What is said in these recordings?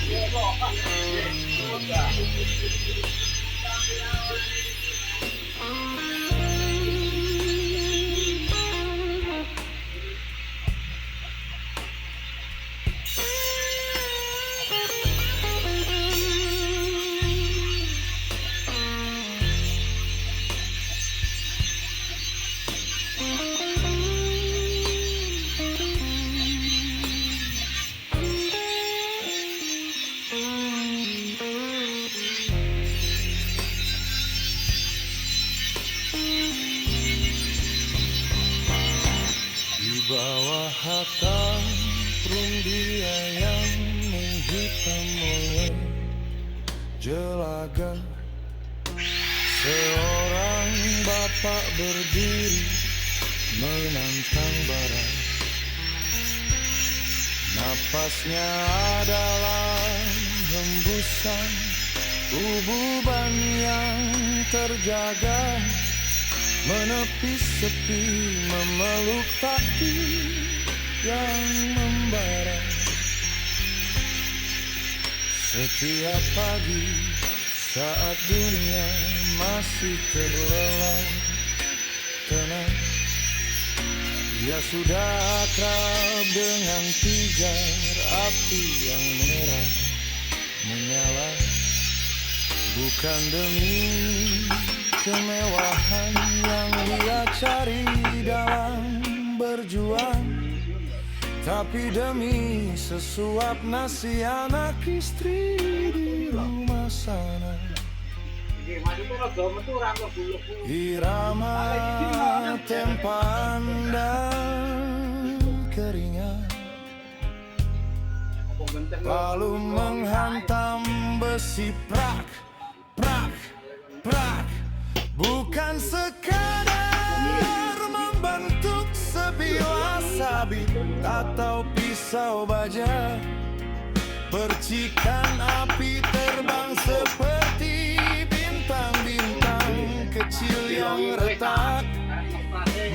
Di bawah hatang dia yang menghitam oleh jelaga, seorang bapak berdiri menantang bara. Napasnya adalah hembusan ububan yang terjaga, menepis sepi, memeluk takdir yang membara. Setiap pagi saat dunia masih terlelap tenang, ia sudah akrab dengan pijar api yang merah menyala. Bukan demi kemewahan yang ia cari dalam berjuang, tapi demi sesuap nasi anak istri di rumah sana. Irama tempaan dan keringat lalu menghantam besi, prak, prak, prak. Bukan sekadar membentuk sebilah sabit atau pisau baja. Percikan api terbang seperti bintang-bintang kecil yang retak,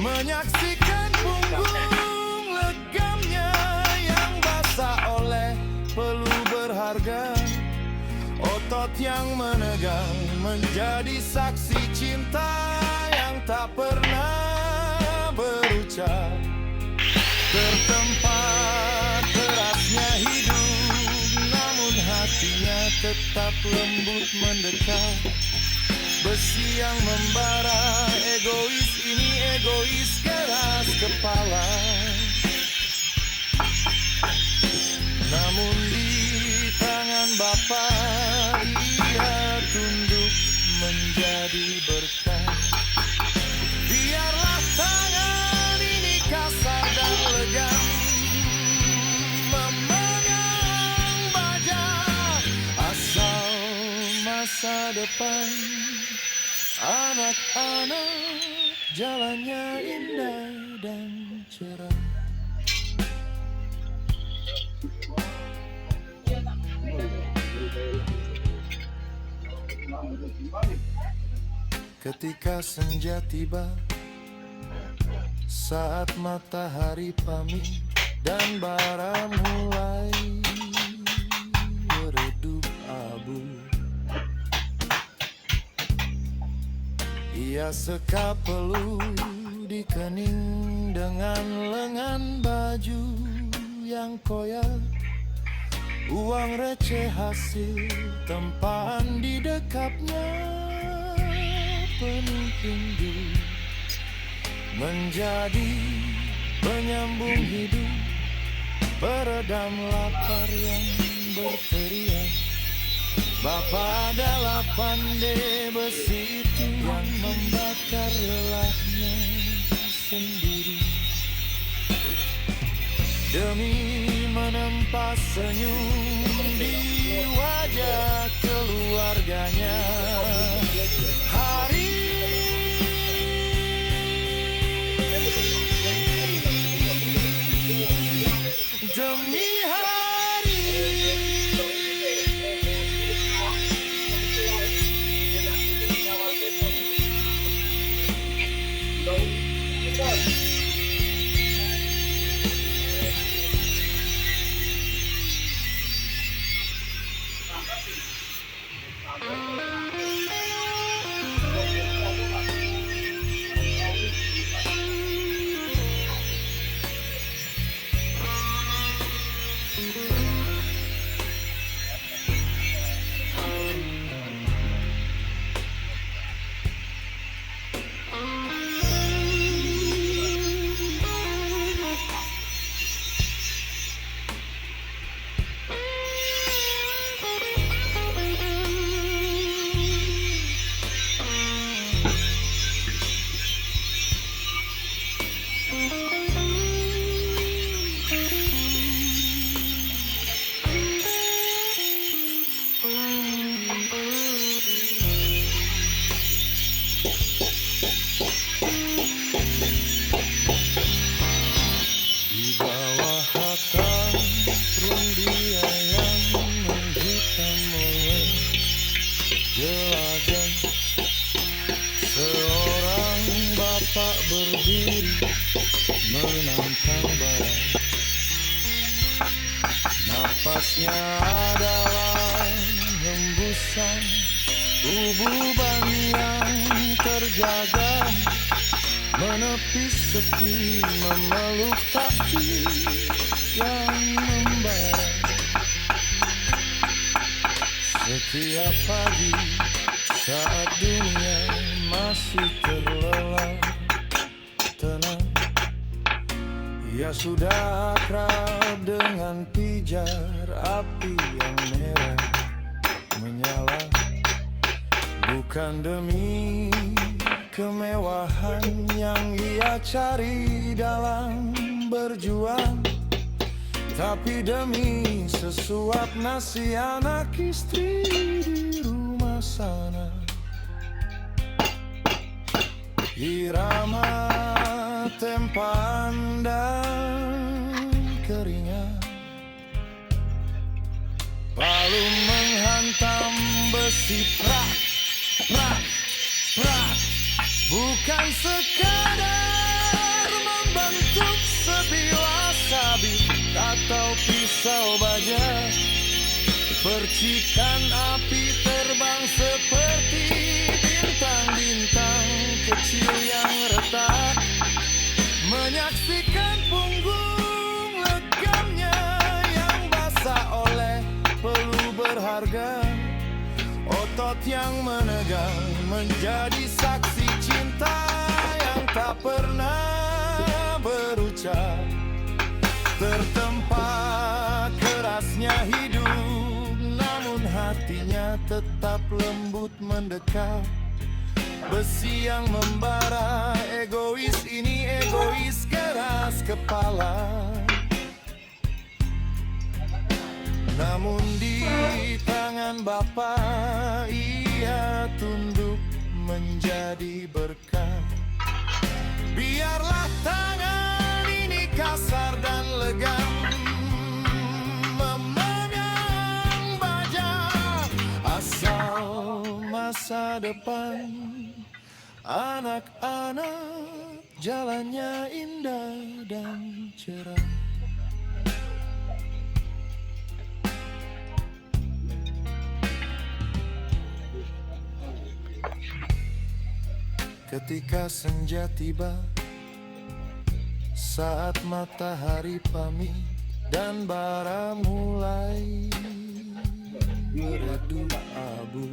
menyaksikan punggung legamnya yang basah oleh peluh berharga. Otot yang menegang menjadi saksi cinta yang tak pernah berucap. Tertempat kerasnya hidup, namun hatinya tetap lembut mendekat. Besi yang membara, egois ini egois keras kepala. Namun di tangan Bapa ia tunduk menjadi berkat. Biarlah tangan ini kasar dan legam memegang baja, asal masa depan anak-anak jalannya indah dan cerah. Ketika senja tiba, saat matahari pamit dan bara mulai meredup abu, ia seka peluh di kening dengan lengan baju yang koyak. Uang receh hasil tempaan di dekapnya penuh rindu, menjadi penyambung hidup, peredam lapar yang berteriak. Bapa adalah pandai besi itu yang membakar lelahnya sendiri, demi menempa senyum di wajah keluarganya. Hari demi hari, Di bawah hatang dia yang menghitam menggelagar, seorang bapak berdiri menantang barat. Napasnya adalah hembusan ububan yang terjaga, menepis sepi memeluk kaki yang membara. Setiap pagi saat dunia masih terlelap tenang, ia sudah akrab dengan pijar api yang merah menyala. Bukan demi kemewahan yang ia cari dalam berjuang, tapi demi sesuap nasi anak istri di rumah sana. Irama tempaan dan keringat, palu menghantam besi, prak, prak, prak. Bukan sekadar membentuk sebilah sabit atau pisau baja. Percikan api terbang seperti bintang-bintang kecil yang retak, menyaksikan punggung legamnya yang basah oleh peluh berharga. Otot yang menegang menjadi saksi cinta yang tak pernah berucap. Tertempa kerasnya hidup, namun hatinya tetap lembut mendekat. Besi yang membara, egois ini egois keras kepala. Namun di tangan Bapa ia tunduk menjadi berkat. Biarlah tangan ini kasar dan legam memegang baja, asal masa depan anak-anak jalannya indah dan cerah. Ketika senja tiba, saat matahari pamit dan bara mulai beredup abu,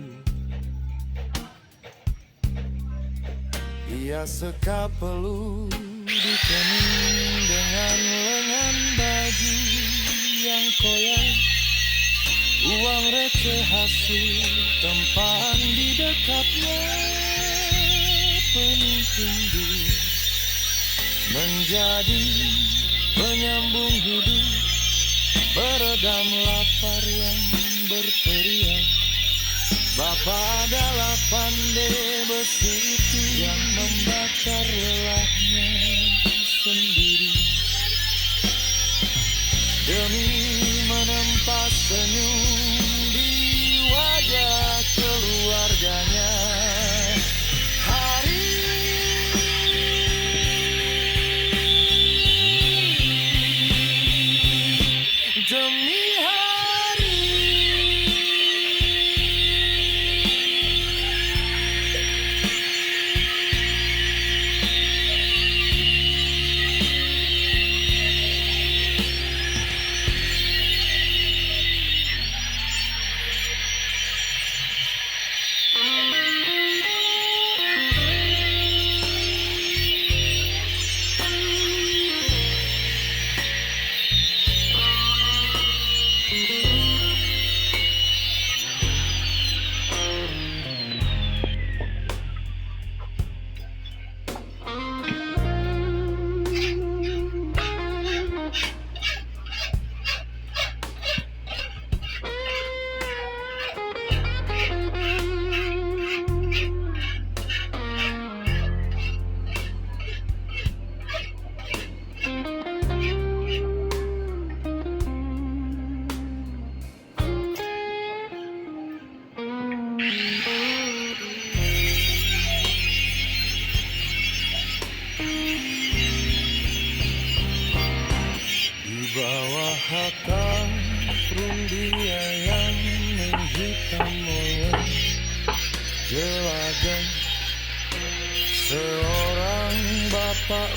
ia sekap peluh di kening dengan lengan baju yang koyak. Uang receh hasil tempaan di dekatnya penuh rindu, menjadi penyambung hidup, peredam lapar yang berteriak. Bapa adalah pandai besi itu yang membakar lelahnya sendiri, demi menempa senyum di wajah keluarganya. Demi hari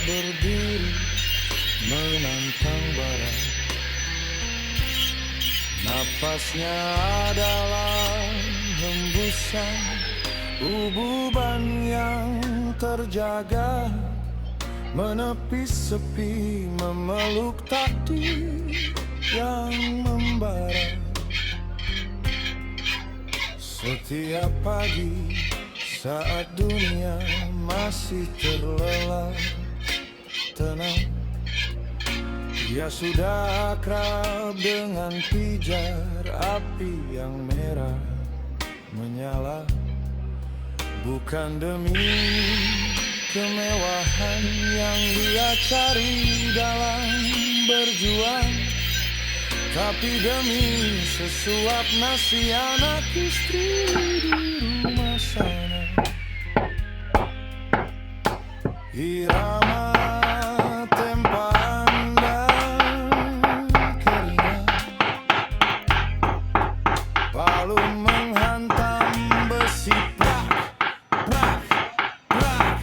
berdiri menantang bara. Napasnya adalah hembusan ububan yang terjaga, menepis sepi, memeluk takdir yang membara. Setiap pagi saat dunia masih terlelap tenang, ia sudah akrab dengan pijar api yang merah menyala. Bukan demi kemewahan yang dia cari dalam berjuang, tapi demi sesuap nasi anak istri di rumah sana. Irama tempaan dan keringat, palu menghantam besi, prak, prak, prak.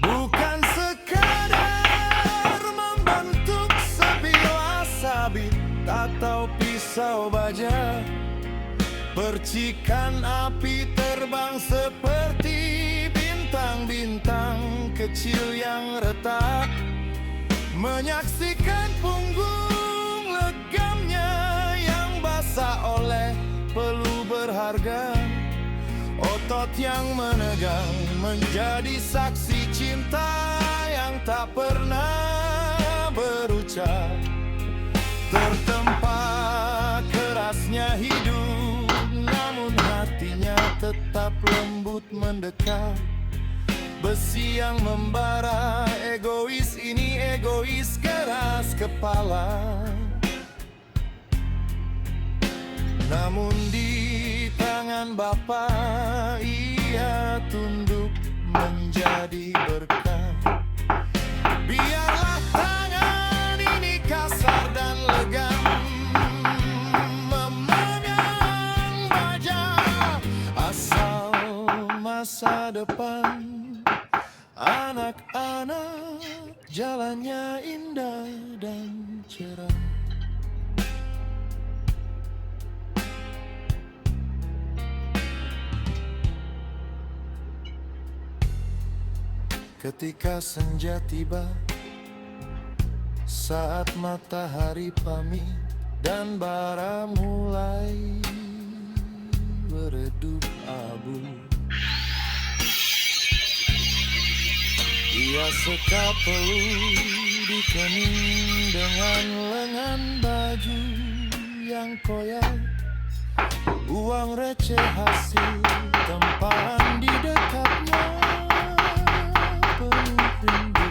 Bukan sekadar membentuk sebilah sabit atau pisau baja. Percikan api terbang seperti bintang-bintang kecil yang retak, menyaksikan punggung legamnya yang basah oleh peluh berharga. Otot yang menegang menjadi saksi cinta yang tak pernah berucap. Tertempa kerasnya hidup, namun hatinya tetap lembut mendekat. Besi yang membara, egois ini egois keras kepala. Namun di tangan Bapa ia tunduk menjadi berkat. Biarlah tangan ini kasar dan legam memegang baja, asal masa depan anak-anak jalannya indah dan cerah. Ketika senja tiba, saat matahari pamit dan bara mulai beredup abu, ia sekap peluh di kening dengan lengan baju yang koyak. Uang receh hasil tempaan di dekatnya penuh rindu,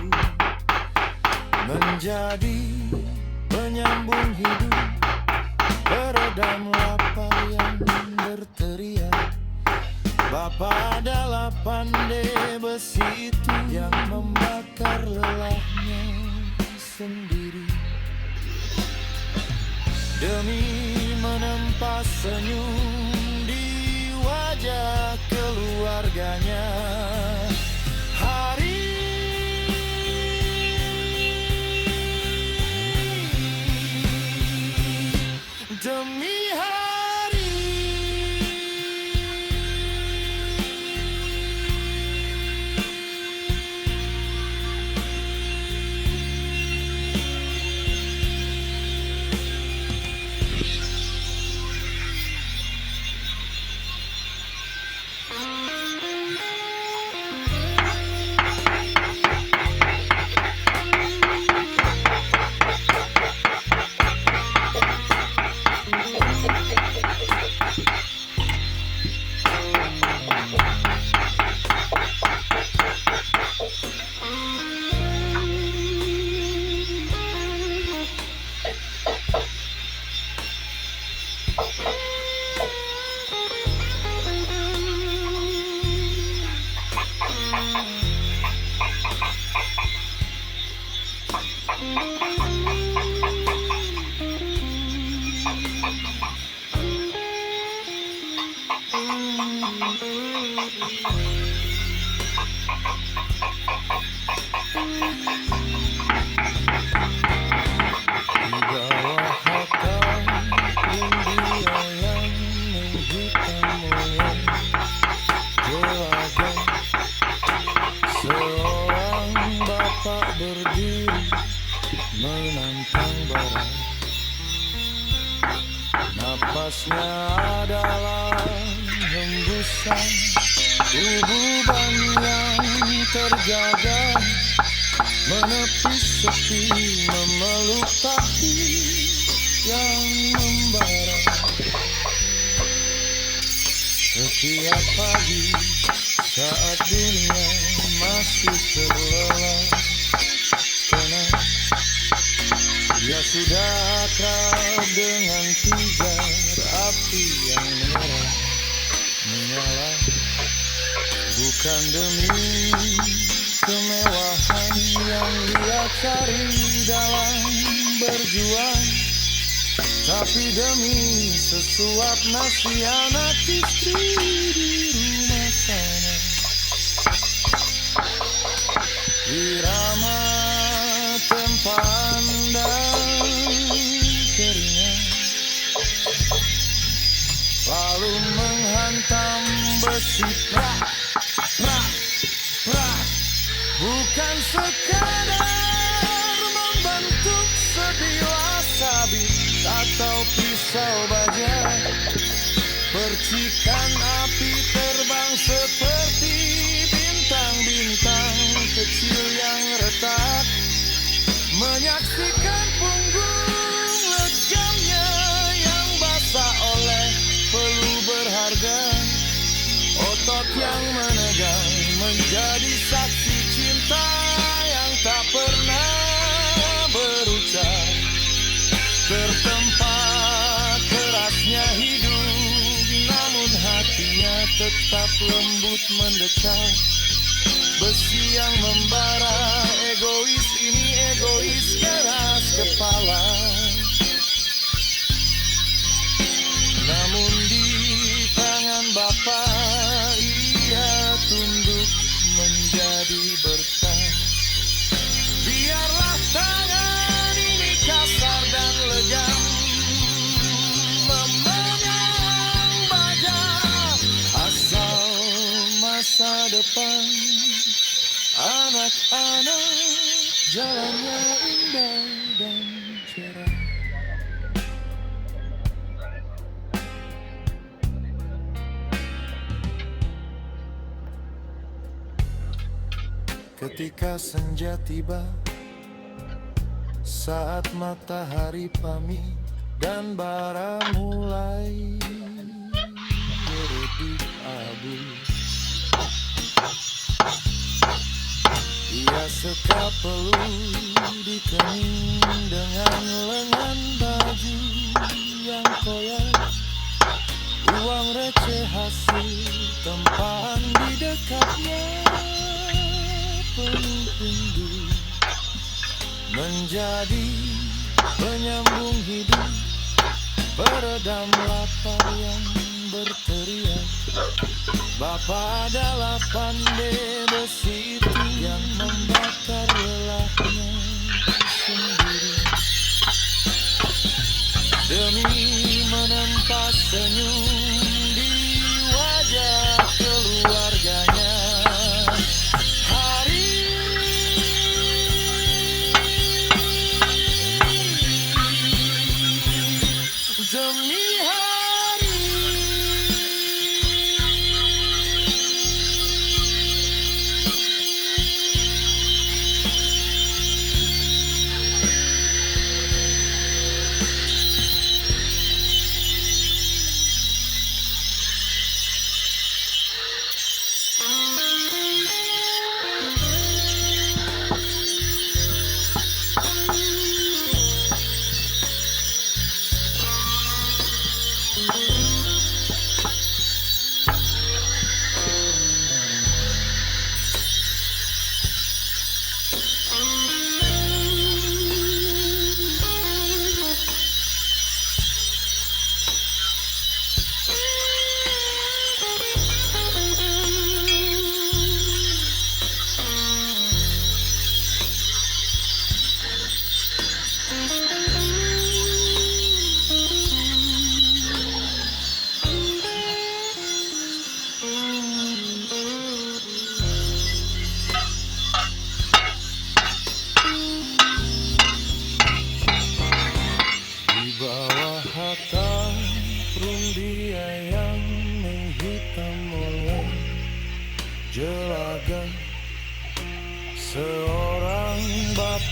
menjadi penyambung hidup, peredam lapar yang berteriak. Bapa adalah pandai besi itu yang membakar lelahnya sendiri, demi menempa senyum di wajah keluarganya. Hari demi hari. berdiri menantang bara. Napasnya adalah hembusan ububan yang terjaga, menepis sepi, memeluk kaki yang membara. Setiap pagi saat dunia masih terlelap tenang, dia sudah akrab dengan pijar api yang merah menyala. Bukan demi kemewahan yang dia cari dalam berjuang, tapi demi sesuap nasi anak istri di rumah sana. Irama tempaan dan keringat lalu menghantam besi prak, prak, prak. Bukan sekadar membentuk sebilah sabit atau pisau baja, percikan api terbang seperti bintang-bintang kecil yang retak, menyaksikan punggung legamnya yang basah oleh peluh berharga. Otot yang menegang menjadi saksi cinta yang tak pernah berucap. Tertempa kerasnya hidup, namun hatinya tetap lembut mendekat. Besi yang membara, egois ini egois keras kepala. Namun di tangan Bapa ia tunduk menjadi berkah. Biarlah tangan ini kasar dan legam memegang baja, asal masa depan anak-anak jalannya indah dan cerah. Ketika senja tiba, saat matahari pamit dan bara mulai beredup abu, ia sekap peluk di kening dengan lengan baju yang koyak. Uang receh hasil tempaan di dekatnya penuh rindu, menjadi penyambung hidup, peredam lapar yang berteriak. Bapa adalah pandai besi itu yang membakar lelahnya sendiri, demi menempa senyum di wajah keluarganya. Demi hari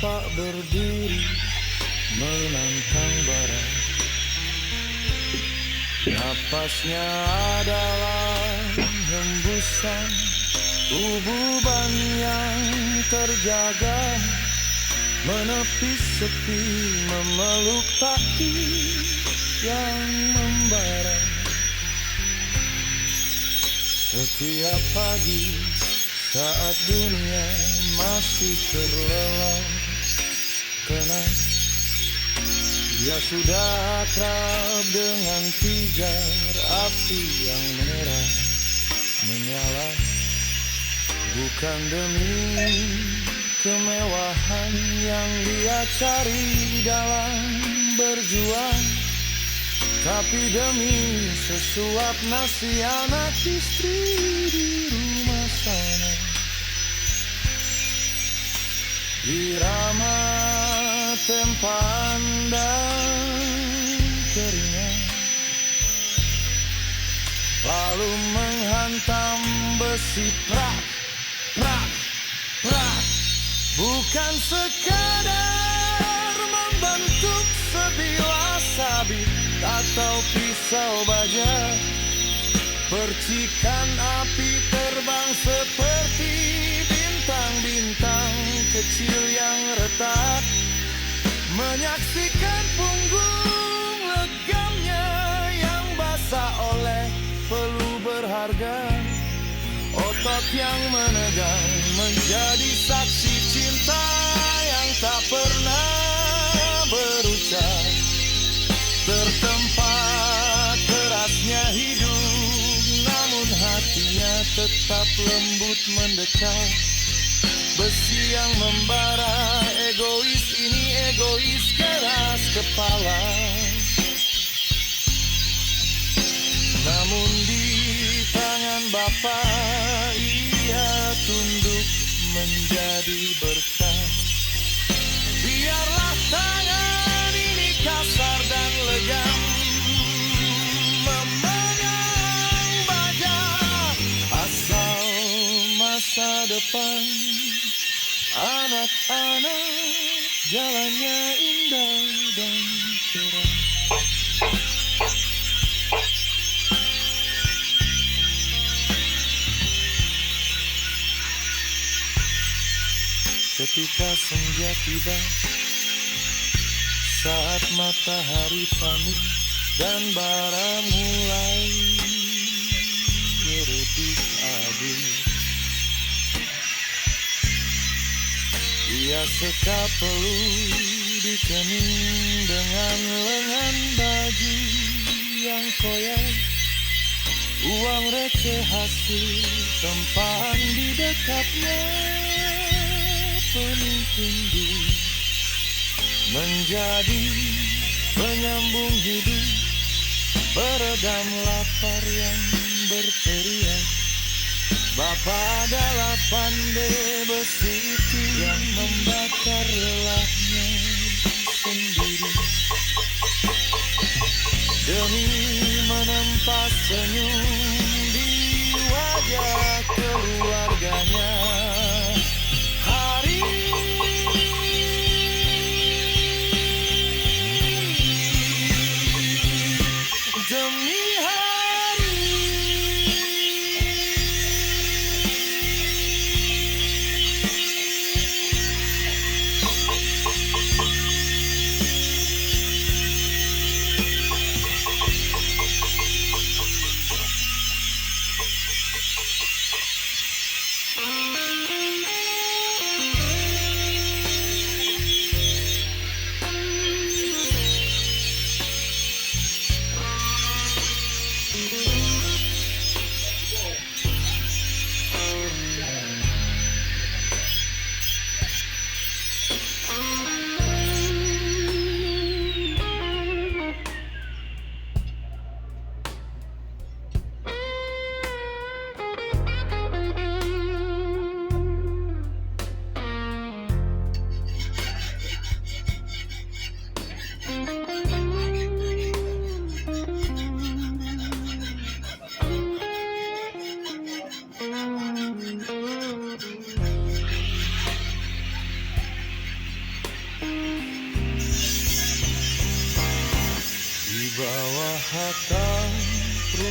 Bapak berdiri menantang bara. Napasnya adalah hembusan ububan yang terjaga, menepis sepi, memeluk takdir yang membara. Setiap pagi saat dunia masih terlelap tenang, ia sudah akrab dengan pijar api yang merah menyala. Bukan demi kemewahan yang dia cari dalam berjuang, tapi demi sesuap nasi anak istri di rumah sana. Irama tempaan dan keringat, lalu menghantam besi prak, prak, prak. Bukan sekadar membentuk sebilah sabit atau pisau baja. Percikan api terbang seperti bintang-bintang kecil yang retak, menyaksikan punggung legamnya yang basah oleh peluh berharga. Otot yang menegang menjadi saksi cinta yang tak pernah berucap. Tertempa kerasnya hidup, namun hatinya tetap lembut mendekat. Besi yang membara, egois ini egois keras kepala. Namun di tangan Bapa ia tunduk menjadi berkat. Biarlah tangan ini kasar dan legam memegang baja, asal masa depan anak-anak jalannya indah dan cerah. Ketika senja tiba, saat matahari pamit dan bara mulai meredup abu, ia sekap peluk di kening dengan lengan baju yang koyak. Uang receh hasil tempaan di dekatnya penuh rindu, menjadi penyambung hidup, peredam lapar yang berteriak. Bapa adalah pandai besi itu yang membakar lelahnya sendiri, demi menempa senyum di wajah keluarganya.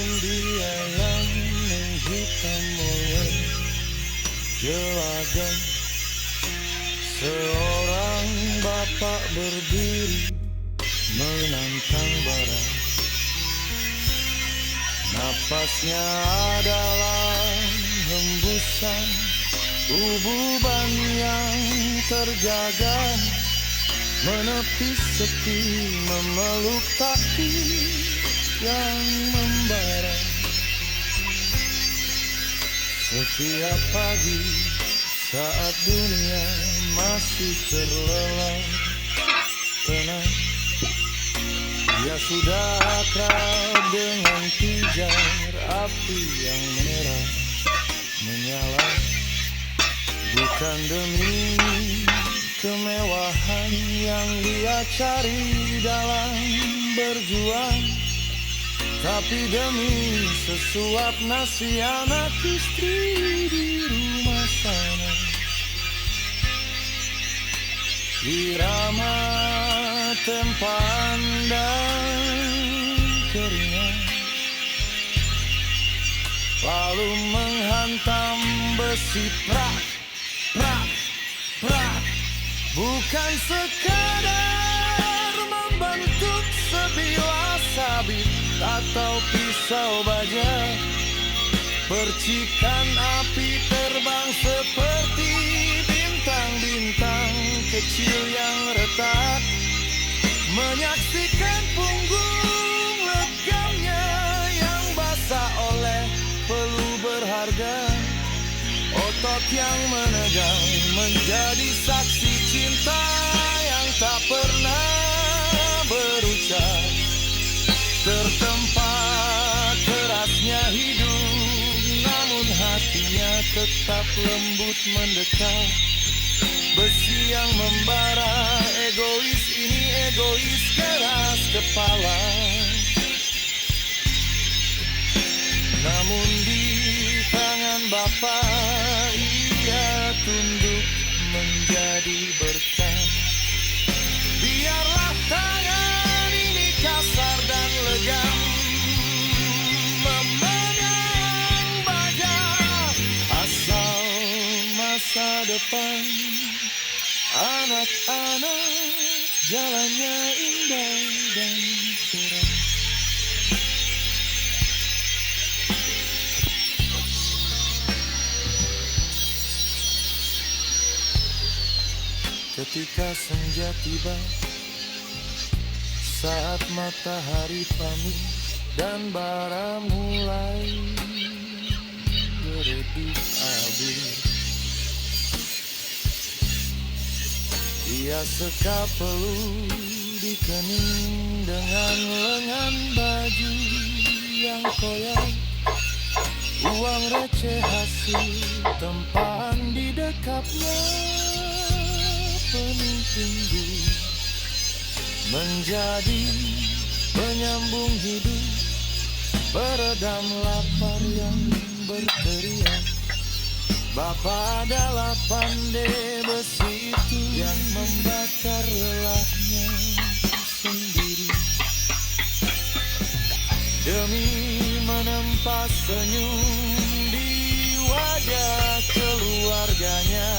Namun dia yang menghitam oleh gelagat. Seorang bapak berdiri menantang bara. Napasnya adalah hembusan ububan yang terjaga, menepis sepi, memeluk takdir yang membara. Setiap pagi saat dunia masih terlelap tenang, dia sudah akrab dengan pijar api yang merah menyala. Bukan demi kemewahan yang dia cari dalam berjuang, tapi demi sesuap nasi anak istri di rumah sana. Irama tempaan dan keringat, lalu menghantam besi prak, prak, prak. Bukan sekadar membentuk sebilah sabit atau pisau baja. Percikan api terbang seperti bintang-bintang kecil yang retak, menyaksikan punggung legamnya yang basah oleh peluh berharga. Otot yang menegang menjadi saksi cinta yang tak pernah berucap. Tertempa kerasnya hidup, namun hatinya tetap lembut mendekat. Besi yang membara, egois ini egois keras kepala. Namun di tangan Bapa ia tunduk menjadi berkat. Biarlah tangan ini kasar dan legam, memegang baja, asal masa depan anak-anak jalannya indah dan cerah. Ketika senja tiba, saat matahari pamit dan bara mulai beredup habis, ia sekap peluh di kening dengan lengan baju yang koyak. Uang receh hasil tempaan di dekapnya penuh rindu, menjadi penyambung hidup, peredam lapar yang berteriak. Bapa adalah pandai besi itu yang membakar lelahnya sendiri, demi menempa senyum di wajah keluarganya.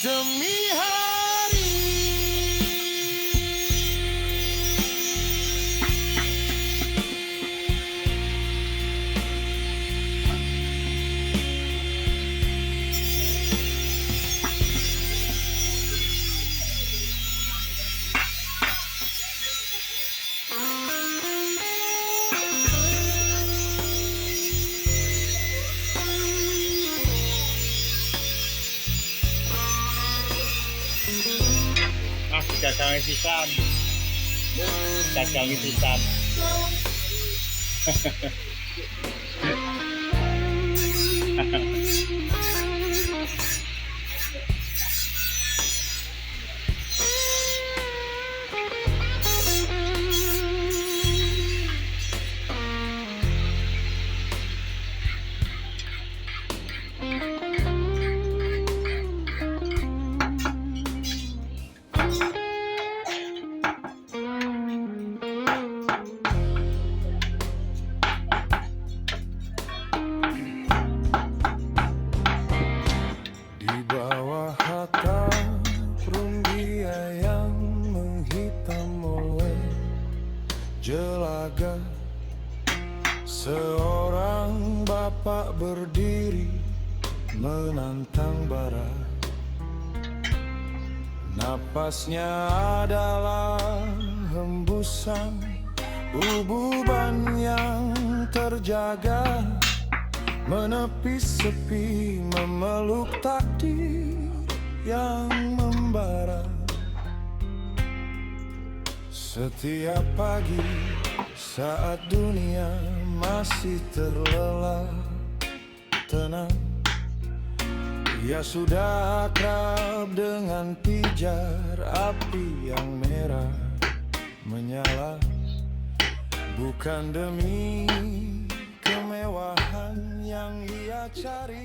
Demi hari, Dagangi pisan. Dagangi pisan. jelaga. Seorang bapak berdiri menantang bara. Napasnya adalah hembusan ububan yang terjaga, menepis sepi, memeluk takdir yang membara. Setiap pagi saat dunia masih terlelap tenang, ia sudah akrab dengan pijar api yang merah menyala. Bukan demi kemewahan yang ia cari,